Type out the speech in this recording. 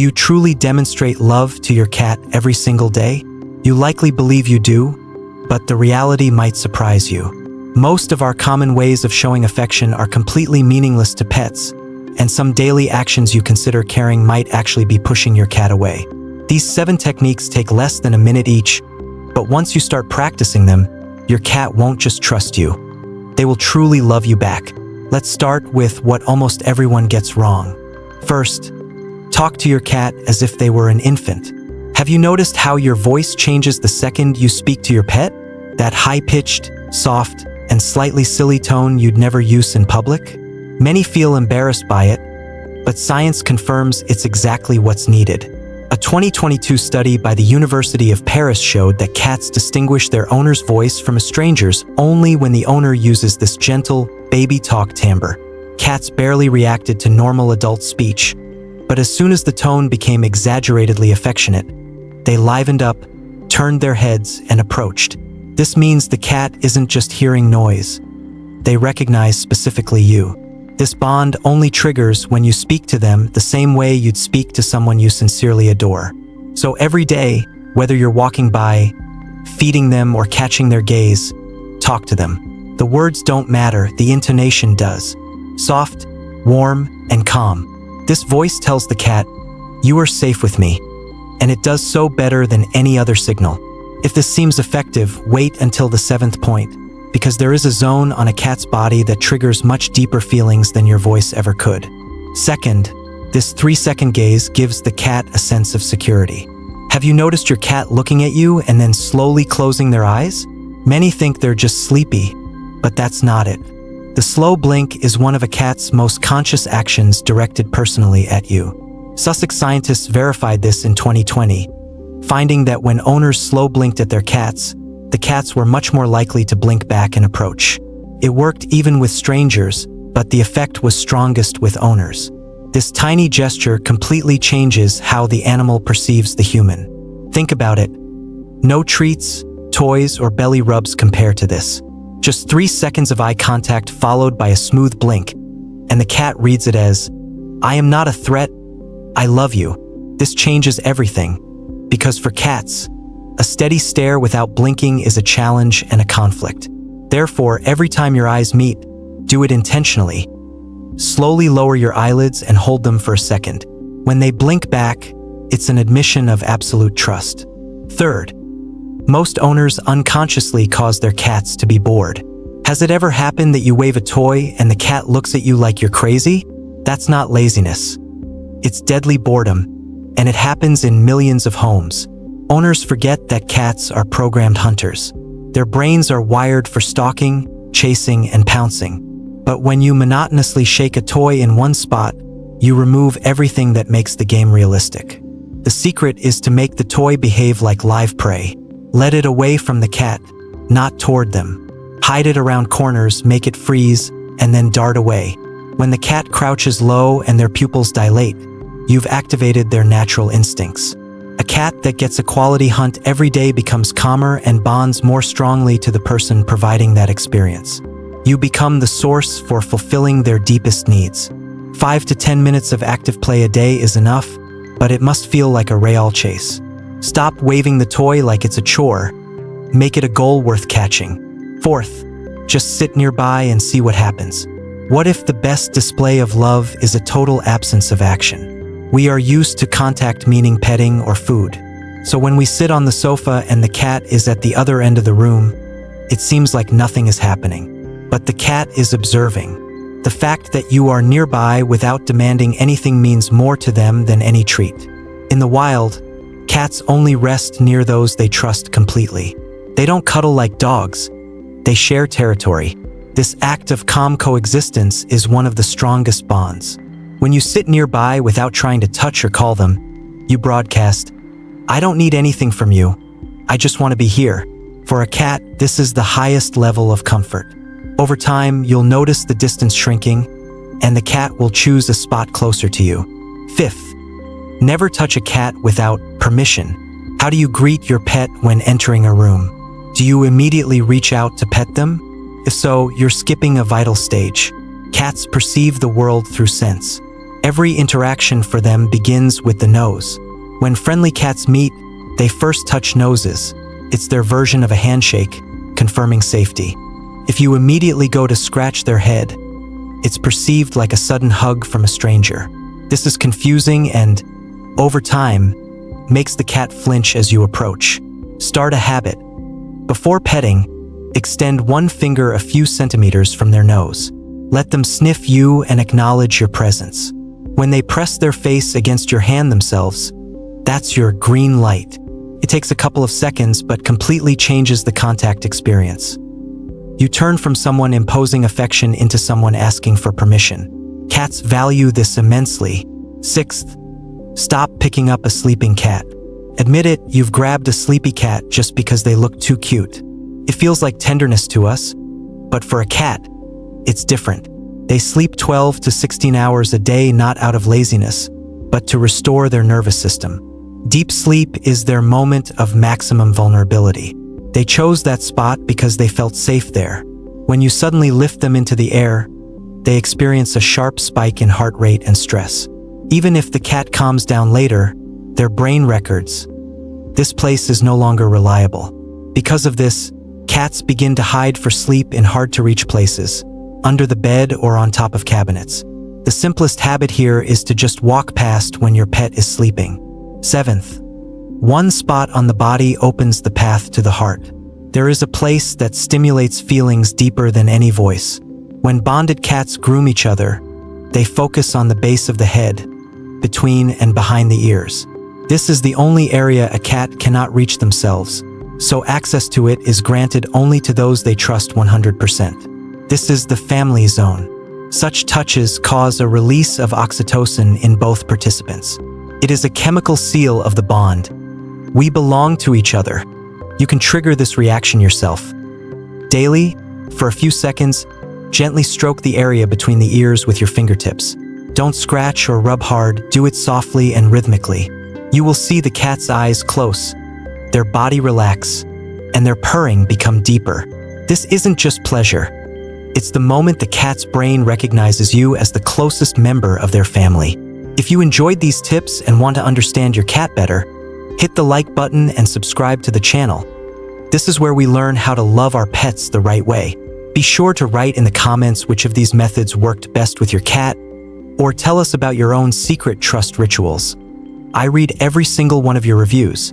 Do you truly demonstrate love to your cat every single day? You likely believe you do, but the reality might surprise you. Most of our common ways of showing affection are completely meaningless to pets, and some daily actions you consider caring might actually be pushing your cat away. These 7 techniques take less than a minute each, but once you start practicing them, your cat won't just trust you. They will truly love you back. Let's start with what almost everyone gets wrong. First, talk to your cat as if they were an infant. Have you noticed how your voice changes the second you speak to your pet? That high-pitched, soft, and slightly silly tone you'd never use in public? Many feel embarrassed by it, but science confirms it's exactly what's needed. A 2022 study by the University of Paris showed that cats distinguish their owner's voice from a stranger's only when the owner uses this gentle, baby talk timbre. Cats barely reacted to normal adult speech, but as soon as the tone became exaggeratedly affectionate, they livened up, turned their heads, and approached. This means the cat isn't just hearing noise. They recognize specifically you. This bond only triggers when you speak to them the same way you'd speak to someone you sincerely adore. So every day, whether you're walking by, feeding them, or catching their gaze, talk to them. The words don't matter, the intonation does. Soft, warm, and calm. This voice tells the cat, "You are safe with me," and it does so better than any other signal. If this seems effective, wait until the 7th point, because there is a zone on a cat's body that triggers much deeper feelings than your voice ever could. Second, this 3-second gaze gives the cat a sense of security. Have you noticed your cat looking at you and then slowly closing their eyes? Many think they're just sleepy, but that's not it. The slow blink is one of a cat's most conscious actions directed personally at you. Sussex scientists verified this in 2020, finding that when owners slow blinked at their cats, the cats were much more likely to blink back and approach. It worked even with strangers, but the effect was strongest with owners. This tiny gesture completely changes how the animal perceives the human. Think about it. No treats, toys, or belly rubs compare to this. Just 3 seconds of eye contact followed by a smooth blink, and the cat reads it as, "I am not a threat, I love you." This changes everything, because for cats, a steady stare without blinking is a challenge and a conflict. Therefore, every time your eyes meet, do it intentionally. Slowly lower your eyelids and hold them for a second. When they blink back, it's an admission of absolute trust. Third, most owners unconsciously cause their cats to be bored. Has it ever happened that you wave a toy and the cat looks at you like you're crazy? That's not laziness. It's deadly boredom, and it happens in millions of homes. Owners forget that cats are programmed hunters. Their brains are wired for stalking, chasing, and pouncing. But when you monotonously shake a toy in one spot, you remove everything that makes the game realistic. The secret is to make the toy behave like live prey. Let it away from the cat, not toward them. Hide it around corners, make it freeze, and then dart away. When the cat crouches low and their pupils dilate, you've activated their natural instincts. A cat that gets a quality hunt every day becomes calmer and bonds more strongly to the person providing that experience. You become the source for fulfilling their deepest needs. 5 to 10 minutes of active play a day is enough, but it must feel like a real chase. Stop waving the toy like it's a chore. Make it a goal worth catching. Fourth, just sit nearby and see what happens. What if the best display of love is a total absence of action? We are used to contact meaning petting or food. So when we sit on the sofa and the cat is at the other end of the room, it seems like nothing is happening. But the cat is observing. The fact that you are nearby without demanding anything means more to them than any treat. In the wild, cats only rest near those they trust completely. They don't cuddle like dogs. They share territory. This act of calm coexistence is one of the strongest bonds. When you sit nearby without trying to touch or call them, you broadcast, "I don't need anything from you. I just want to be here." For a cat, this is the highest level of comfort. Over time, you'll notice the distance shrinking, and the cat will choose a spot closer to you. Fifth, never touch a cat without permission. How do you greet your pet when entering a room? Do you immediately reach out to pet them? If so, you're skipping a vital stage. Cats perceive the world through sense. Every interaction for them begins with the nose. When friendly cats meet, they first touch noses. It's their version of a handshake, confirming safety. If you immediately go to scratch their head, it's perceived like a sudden hug from a stranger. This is confusing and, over time, makes the cat flinch as you approach. Start a habit. Before petting, extend one finger a few centimeters from their nose. Let them sniff you and acknowledge your presence. When they press their face against your hand themselves, that's your green light. It takes a couple of seconds but completely changes the contact experience. You turn from someone imposing affection into someone asking for permission. Cats value this immensely. Sixth, stop picking up a sleeping cat. Admit it, you've grabbed a sleepy cat just because they look too cute. It feels like tenderness to us, but for a cat, it's different. They sleep 12 to 16 hours a day not out of laziness, but to restore their nervous system. Deep sleep is their moment of maximum vulnerability. They chose that spot because they felt safe there. When you suddenly lift them into the air, they experience a sharp spike in heart rate and stress. Even if the cat calms down later, their brain records, this place is no longer reliable. Because of this, cats begin to hide for sleep in hard-to-reach places, under the bed or on top of cabinets. The simplest habit here is to just walk past when your pet is sleeping. Seventh, one spot on the body opens the path to the heart. There is a place that stimulates feelings deeper than any voice. When bonded cats groom each other, they focus on the base of the head, between and behind the ears. This is the only area a cat cannot reach themselves, so access to it is granted only to those they trust 100%. This is the family zone. Such touches cause a release of oxytocin in both participants. It is a chemical seal of the bond. We belong to each other. You can trigger this reaction yourself. Daily, for a few seconds, gently stroke the area between the ears with your fingertips. Don't scratch or rub hard, do it softly and rhythmically. You will see the cat's eyes close, their body relax, and their purring become deeper. This isn't just pleasure. It's the moment the cat's brain recognizes you as the closest member of their family. If you enjoyed these tips and want to understand your cat better, hit the like button and subscribe to the channel. This is where we learn how to love our pets the right way. Be sure to write in the comments which of these methods worked best with your cat, or tell us about your own secret trust rituals. I read every single one of your reviews.